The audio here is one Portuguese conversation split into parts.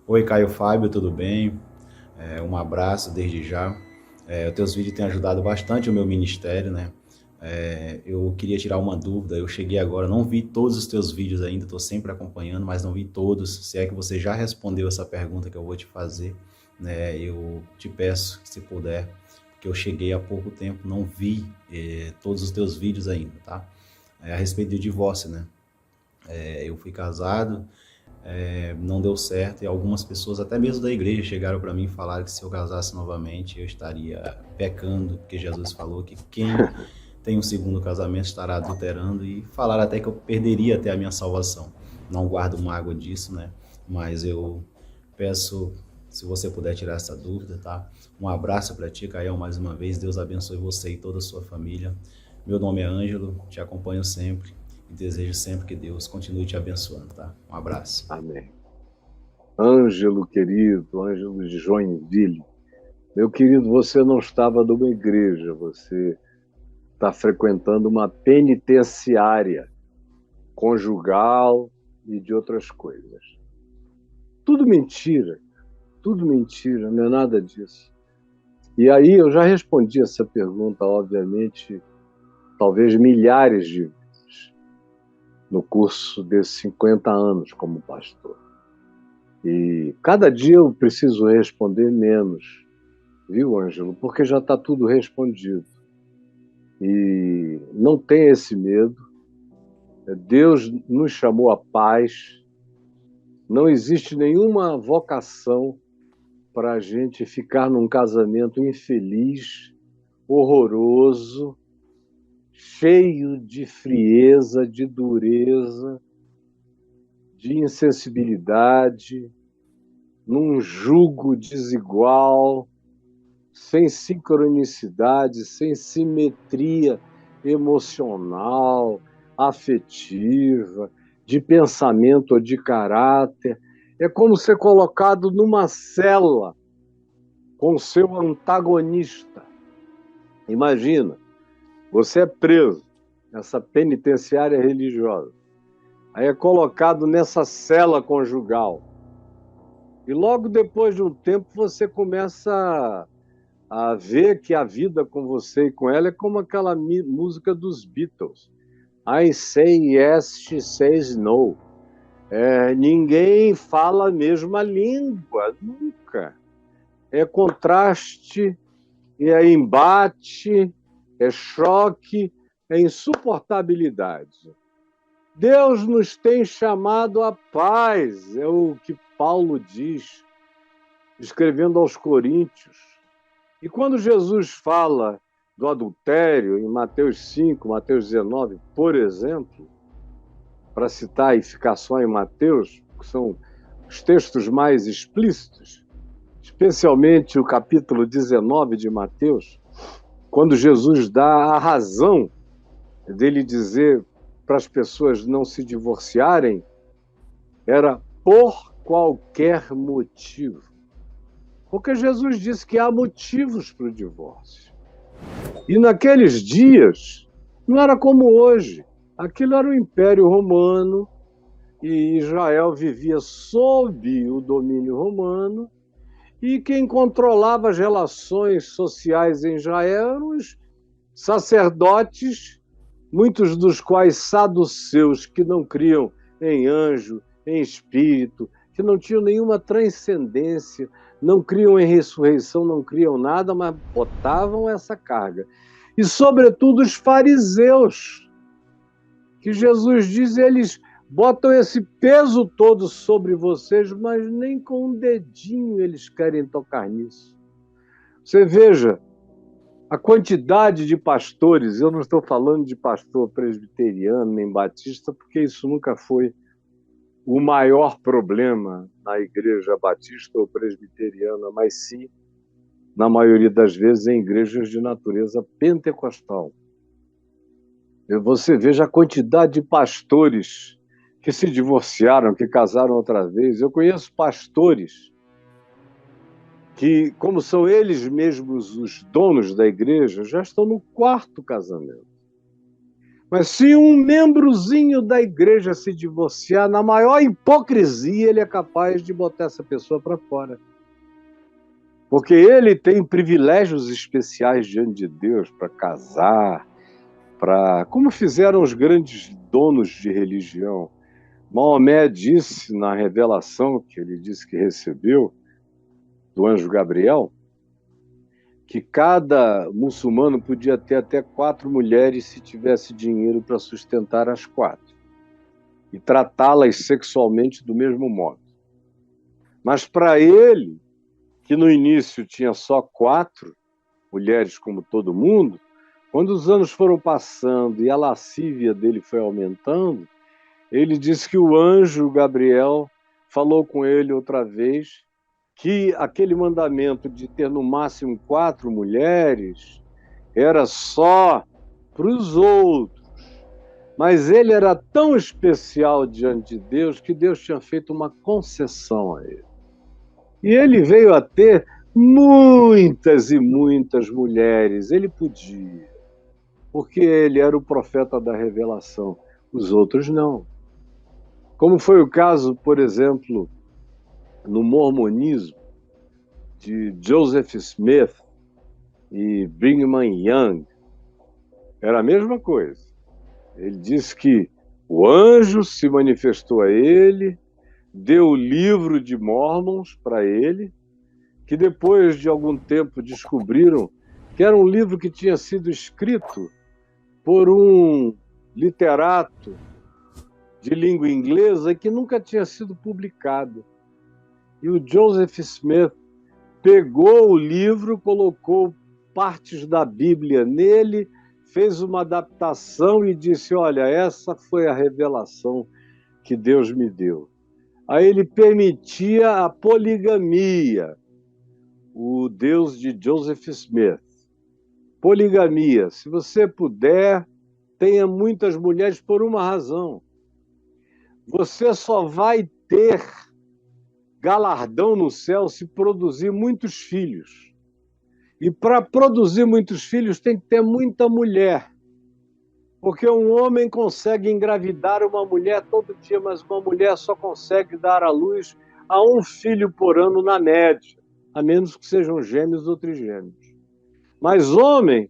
Oi, Caio Fábio, tudo bem? Um abraço desde já. Os teus vídeos têm ajudado bastante o meu ministério, né? Eu queria tirar uma dúvida. Eu cheguei agora, não vi todos os teus vídeos ainda, estou sempre acompanhando, mas não vi todos. Se é que você já respondeu essa pergunta que eu vou te fazer, né? Eu te peço que se puder, porque eu cheguei há pouco tempo, não vi todos os teus vídeos ainda, tá? A respeito do divórcio, né? Eu fui casado, não deu certo e algumas pessoas, até mesmo da igreja, chegaram para mim e falaram que se eu casasse novamente eu estaria pecando, porque Jesus falou que quem tem um segundo casamento estará adulterando e falaram até que eu perderia até a minha salvação. Não guardo mágoa disso, né? Mas eu peço, se você puder tirar essa dúvida, tá? Um abraço para ti, Caio, mais uma vez. Deus abençoe você e toda a sua família. Meu nome é Ângelo, te acompanho sempre e desejo sempre que Deus continue te abençoando, tá? Um abraço. Amém. Ângelo querido, Ângelo de Joinville. Meu querido, você não estava numa igreja, você está frequentando uma penitenciária conjugal e de outras coisas. Tudo mentira, não é nada disso. E aí eu já respondi essa pergunta, obviamente, talvez milhares de vezes, no curso desses 50 anos como pastor. E cada dia eu preciso responder menos, viu, Ângelo? Porque já está tudo respondido. E não tenha esse medo. Deus nos chamou à paz. Não existe nenhuma vocação para a gente ficar num casamento infeliz, horroroso, cheio de frieza, de dureza, de insensibilidade, num jugo desigual, sem sincronicidade, sem simetria emocional, afetiva, de pensamento ou de caráter. É como ser colocado numa cela com o seu antagonista. Imagina, você é preso nessa penitenciária religiosa, aí é colocado nessa cela conjugal. E logo depois de um tempo você começa a ver que a vida com você e com ela é como aquela música dos Beatles. I say yes, she says no. Ninguém fala a mesma língua, nunca. É contraste, é embate, é choque, é insuportabilidade. Deus nos tem chamado à paz, é o que Paulo diz, escrevendo aos Coríntios. E quando Jesus fala do adultério, em Mateus 5, Mateus 19, por exemplo, para citar e ficar só em Mateus, que são os textos mais explícitos, especialmente o capítulo 19 de Mateus, quando Jesus dá a razão dele dizer para as pessoas não se divorciarem, era por qualquer motivo. Porque Jesus disse que há motivos para o divórcio. E naqueles dias, não era como hoje. Aquilo era o Império Romano e Israel vivia sob o domínio romano e quem controlava as relações sociais em Israel eram os sacerdotes, muitos dos quais saduceus, que não criam em anjo, em espírito, que não tinham nenhuma transcendência, não criam em ressurreição, não criam nada, mas botavam essa carga. E, sobretudo, os fariseus, que Jesus diz, eles botam esse peso todo sobre vocês, mas nem com um dedinho eles querem tocar nisso. Você veja, a quantidade de pastores, eu não estou falando de pastor presbiteriano nem batista, porque isso nunca foi o maior problema na igreja batista ou presbiteriana, mas sim, na maioria das vezes, em igrejas de natureza pentecostal. Você veja a quantidade de pastores que se divorciaram, que casaram outra vez. Eu conheço pastores que, como são eles mesmos os donos da igreja, já estão no quarto casamento. Mas se um membrozinho da igreja se divorciar, na maior hipocrisia, ele é capaz de botar essa pessoa para fora. Porque ele tem privilégios especiais diante de Deus para casar, como fizeram os grandes donos de religião. Maomé disse na revelação que ele disse que recebeu do anjo Gabriel, que cada muçulmano podia ter até 4 mulheres se tivesse dinheiro para sustentar as 4 e tratá-las sexualmente do mesmo modo. Mas para ele, que no início tinha só 4 mulheres como todo mundo, quando os anos foram passando e a lascívia dele foi aumentando, ele disse que o anjo Gabriel falou com ele outra vez que aquele mandamento de ter no máximo 4 mulheres era só para os outros. Mas ele era tão especial diante de Deus que Deus tinha feito uma concessão a ele. E ele veio a ter muitas e muitas mulheres. Ele podia, porque ele era o profeta da revelação. Os outros não. Como foi o caso, por exemplo, no mormonismo, de Joseph Smith e Brigham Young. Era a mesma coisa. Ele disse que o anjo se manifestou a ele, deu o livro de Mormons para ele, que depois de algum tempo descobriram que era um livro que tinha sido escrito por um literato de língua inglesa que nunca tinha sido publicado. E o Joseph Smith pegou o livro, colocou partes da Bíblia nele, fez uma adaptação e disse, olha, essa foi a revelação que Deus me deu. Aí ele permitia a poligamia, o Deus de Joseph Smith. Poligamia, se você puder, tenha muitas mulheres por uma razão. Você só vai ter galardão no céu se produzir muitos filhos. E para produzir muitos filhos tem que ter muita mulher. Porque um homem consegue engravidar uma mulher todo dia, mas uma mulher só consegue dar à luz a 1 filho por ano na média, a menos que sejam gêmeos ou trigêmeos. Mas homem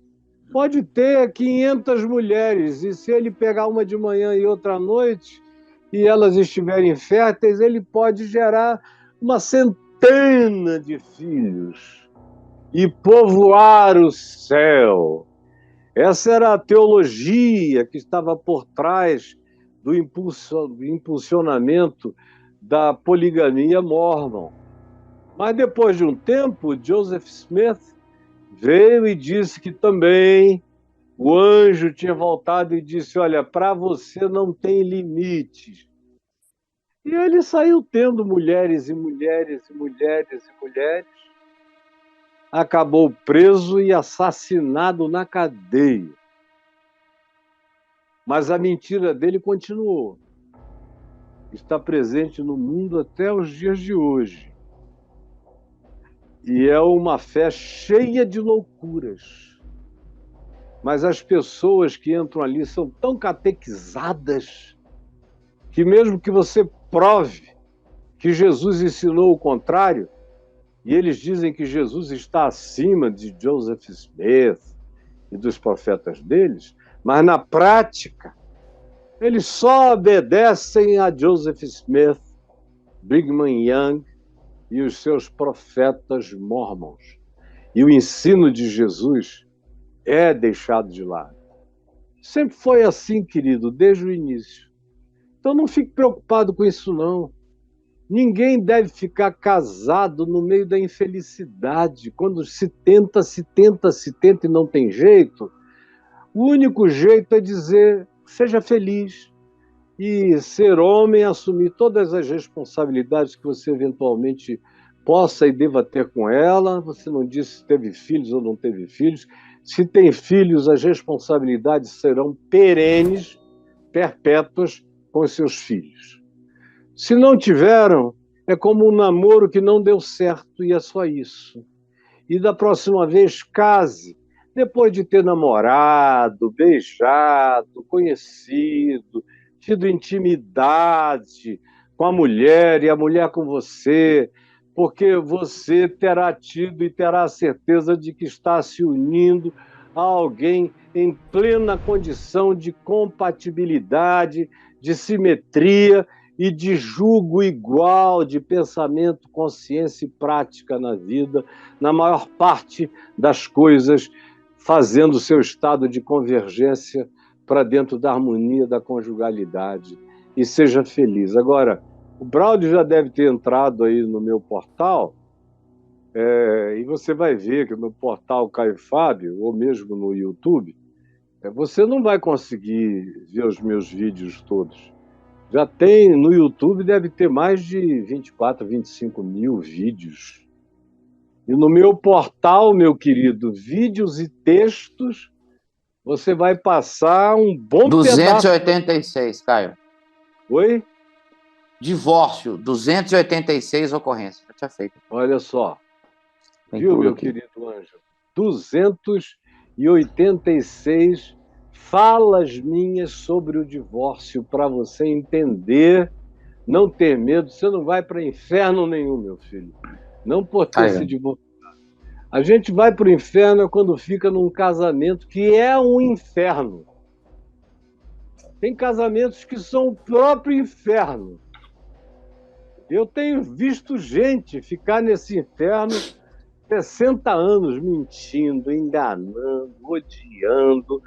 pode ter 500 mulheres, e se ele pegar uma de manhã e outra à noite, e elas estiverem férteis, ele pode gerar uma centena de filhos e povoar o céu. Essa era a teologia que estava por trás do impulsionamento da poligamia mórmon. Mas depois de um tempo, Joseph Smith veio e disse que também o anjo tinha voltado e disse, olha, para você não tem limites. E ele saiu tendo mulheres e mulheres e mulheres e mulheres. Acabou preso e assassinado na cadeia. Mas a mentira dele continuou. Está presente no mundo até os dias de hoje. E é uma fé cheia de loucuras. Mas as pessoas que entram ali são tão catequizadas que mesmo que você prove que Jesus ensinou o contrário, e eles dizem que Jesus está acima de Joseph Smith e dos profetas deles, mas na prática eles só obedecem a Joseph Smith, Brigham Young e os seus profetas mormons. E o ensino de Jesus é deixado de lado. Sempre foi assim, querido, desde o início. Então não fique preocupado com isso, não. Ninguém deve ficar casado no meio da infelicidade. Quando se tenta e não tem jeito, o único jeito é dizer, seja feliz. E ser homem, assumir todas as responsabilidades que você eventualmente possa e deva ter com ela. Você não disse se teve filhos ou não teve filhos. Se tem filhos, as responsabilidades serão perenes, perpétuas com os seus filhos. Se não tiveram, é como um namoro que não deu certo e é só isso. E da próxima vez, case, depois de ter namorado, beijado, conhecido, tido intimidade com a mulher e a mulher com você, porque você terá tido e terá a certeza de que está se unindo a alguém em plena condição de compatibilidade, de simetria e de julgo igual, de pensamento, consciência e prática na vida, na maior parte das coisas, fazendo o seu estado de convergência para dentro da harmonia da conjugalidade. E seja feliz. Agora, o Braulio já deve ter entrado aí no meu portal, e você vai ver que no portal Caio Fábio, ou mesmo no YouTube, você não vai conseguir ver os meus vídeos todos. Já tem, no YouTube deve ter mais de 24, 25 mil vídeos. E no meu portal, meu querido, vídeos e textos, você vai passar um bom pedaço. 286, Caio. Oi? Divórcio, 286 ocorrências. Já tinha feito. Olha só. Tem Viu, tudo meu aqui. querido anjo? 286 falas minhas sobre o divórcio para você entender, não ter medo. Você não vai para inferno nenhum, meu filho. Não por ter se divorciado. A gente vai para o inferno quando fica num casamento que é um inferno. Tem casamentos que são o próprio inferno. Eu tenho visto gente ficar nesse inferno 60 anos mentindo, enganando, odiando,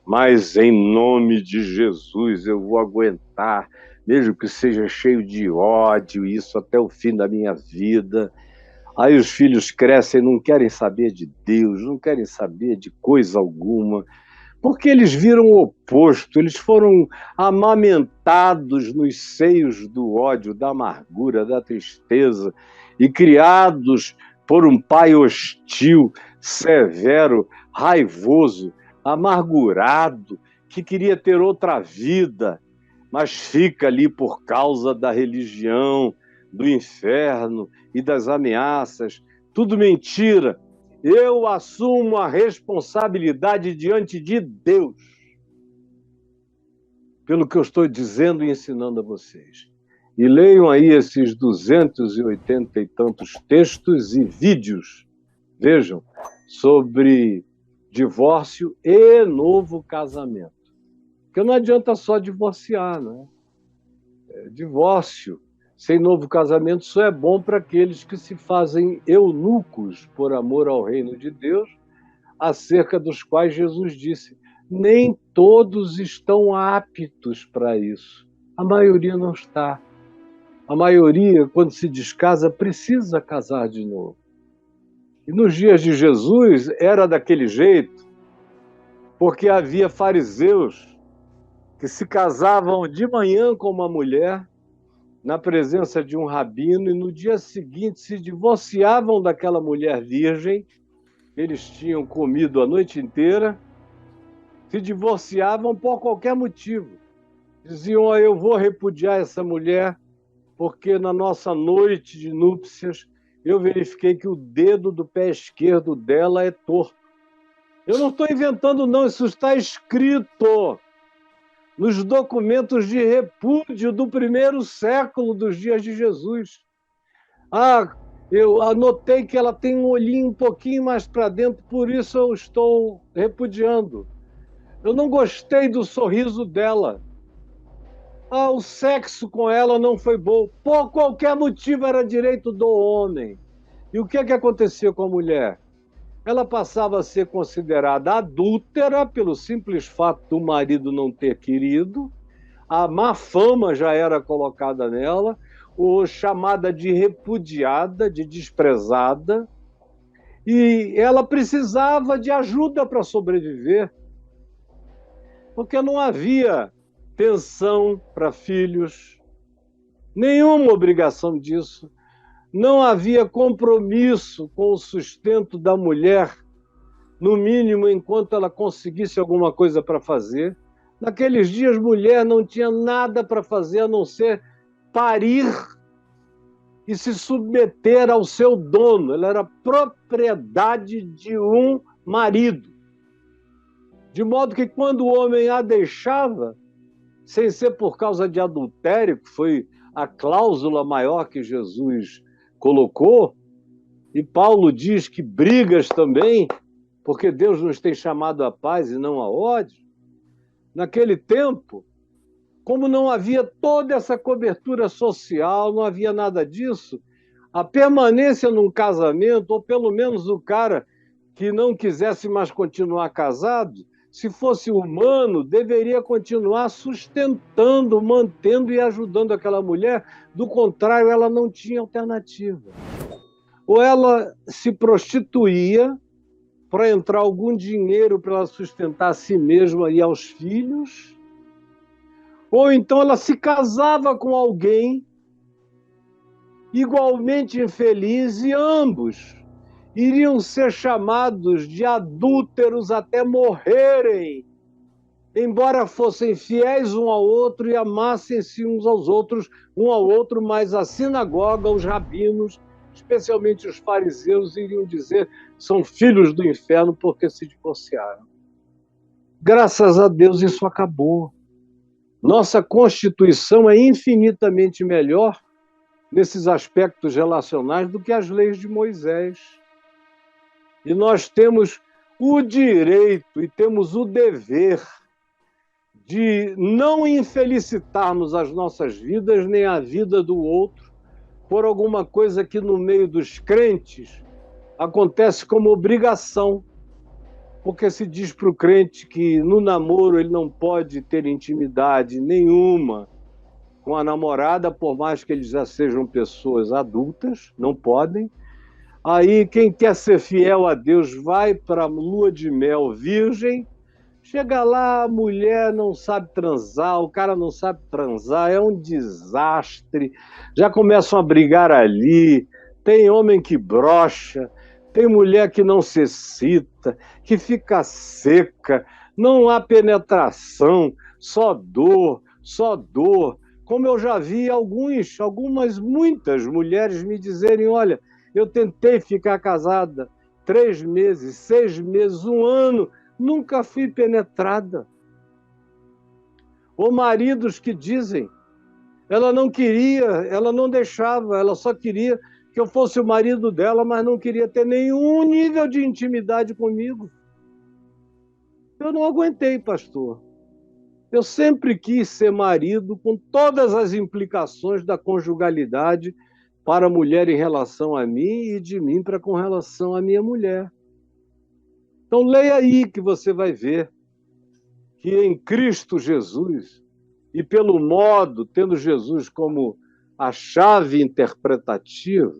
mas em nome de Jesus eu vou aguentar, mesmo que seja cheio de ódio, isso até o fim da minha vida. Aí os filhos crescem, não querem saber de Deus, não querem saber de coisa alguma, porque eles viram o oposto, eles foram amamentados nos seios do ódio, da amargura, da tristeza, e criados por um pai hostil, severo, raivoso, amargurado, que queria ter outra vida, mas fica ali por causa da religião, do inferno e das ameaças. Tudo mentira. Eu assumo a responsabilidade diante de Deus pelo que eu estou dizendo e ensinando a vocês. E leiam aí esses 280 e tantos textos e vídeos, vejam, sobre divórcio e novo casamento. Porque não adianta só divorciar, né? Divórcio sem novo casamento só é bom para aqueles que se fazem eunucos por amor ao reino de Deus, acerca dos quais Jesus disse: nem todos estão aptos para isso. A maioria não está. A maioria, quando se descasa, precisa casar de novo. E nos dias de Jesus era daquele jeito, porque havia fariseus que se casavam de manhã com uma mulher, na presença de um rabino, e no dia seguinte se divorciavam daquela mulher virgem, eles tinham comido a noite inteira, se divorciavam por qualquer motivo. Diziam: eu vou repudiar essa mulher, porque na nossa noite de núpcias eu verifiquei que o dedo do pé esquerdo dela é torto. Eu não estou inventando, não, isso está escrito nos documentos de repúdio do primeiro século dos dias de Jesus. Eu anotei que ela tem um olhinho um pouquinho mais para dentro, por isso eu estou repudiando. Eu não gostei do sorriso dela. O sexo com ela não foi bom. Por qualquer motivo era direito do homem. E o que acontecia com a mulher? Ela passava a ser considerada adúltera pelo simples fato do marido não ter querido, a má fama já era colocada nela, ou chamada de repudiada, de desprezada, e ela precisava de ajuda para sobreviver, porque não havia pensão para filhos, nenhuma obrigação disso. Não havia compromisso com o sustento da mulher, no mínimo enquanto ela conseguisse alguma coisa para fazer. Naqueles dias, mulher não tinha nada para fazer a não ser parir e se submeter ao seu dono. Ela era propriedade de um marido. De modo que quando o homem a deixava, sem ser por causa de adultério, que foi a cláusula maior que Jesus colocou, e Paulo diz que brigas também, porque Deus nos tem chamado à paz e não à ódio. Naquele tempo, como não havia toda essa cobertura social, não havia nada disso, a permanência num casamento, ou pelo menos o cara que não quisesse mais continuar casado, se fosse humano, deveria continuar sustentando, mantendo e ajudando aquela mulher. Do contrário, ela não tinha alternativa. Ou ela se prostituía para entrar algum dinheiro para ela sustentar a si mesma e aos filhos, ou então ela se casava com alguém igualmente infeliz e ambos iriam ser chamados de adúlteros até morrerem, embora fossem fiéis um ao outro e amassem-se uns aos outros, um ao outro, mas a sinagoga, os rabinos, especialmente os fariseus, iriam dizer: são filhos do inferno porque se divorciaram. Graças a Deus isso acabou. Nossa Constituição é infinitamente melhor nesses aspectos relacionais do que as leis de Moisés. E nós temos o direito e temos o dever de não infelicitarmos as nossas vidas nem a vida do outro por alguma coisa que no meio dos crentes acontece como obrigação, porque se diz para o crente que no namoro ele não pode ter intimidade nenhuma com a namorada, por mais que eles já sejam pessoas adultas, não podem. Aí quem quer ser fiel a Deus vai para a lua de mel virgem, chega lá, a mulher não sabe transar, o cara não sabe transar, é um desastre, já começam a brigar ali, tem homem que brocha, tem mulher que não se excita, que fica seca, não há penetração, só dor, só dor. Como eu já vi muitas mulheres me dizerem: olha, eu tentei ficar casada 3 meses, 6 meses, 1 ano, nunca fui penetrada. Ou maridos que dizem: ela não queria, ela não deixava, ela só queria que eu fosse o marido dela, mas não queria ter nenhum nível de intimidade comigo. Eu não aguentei, pastor. Eu sempre quis ser marido, com todas as implicações da conjugalidade para a mulher em relação a mim e de mim para com relação à minha mulher. Então leia aí que você vai ver que em Cristo Jesus, e pelo modo, tendo Jesus como a chave interpretativa,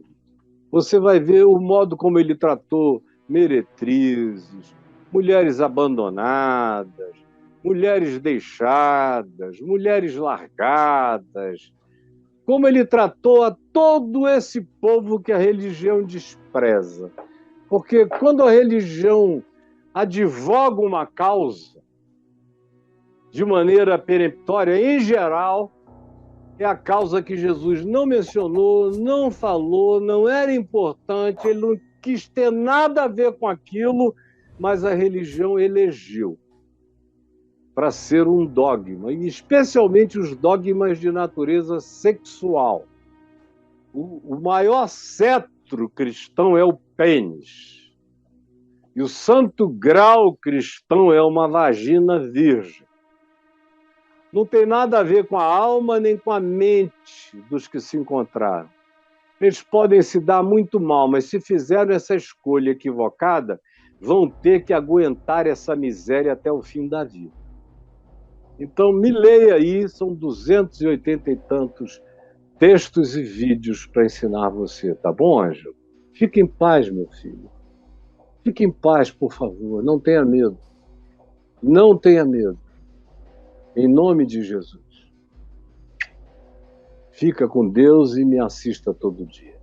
você vai ver o modo como ele tratou meretrizes, mulheres abandonadas, mulheres deixadas, mulheres largadas, como ele tratou a todo esse povo que a religião despreza. Porque quando a religião advoga uma causa de maneira peremptória, em geral, é a causa que Jesus não mencionou, não falou, não era importante, ele não quis ter nada a ver com aquilo, mas a religião elegeu para ser um dogma, e especialmente os dogmas de natureza sexual. O maior cetro cristão é o pênis, e o santo grau cristão é uma vagina virgem. Não tem nada a ver com a alma nem com a mente dos que se encontraram. Eles podem se dar muito mal, mas se fizeram essa escolha equivocada, vão ter que aguentar essa miséria até o fim da vida. Então, me leia aí, são 280 e tantos textos e vídeos para ensinar você, tá bom, Ângelo? Fique em paz, meu filho. Fique em paz, por favor, não tenha medo. Não tenha medo. Em nome de Jesus. Fica com Deus e me assista todo dia.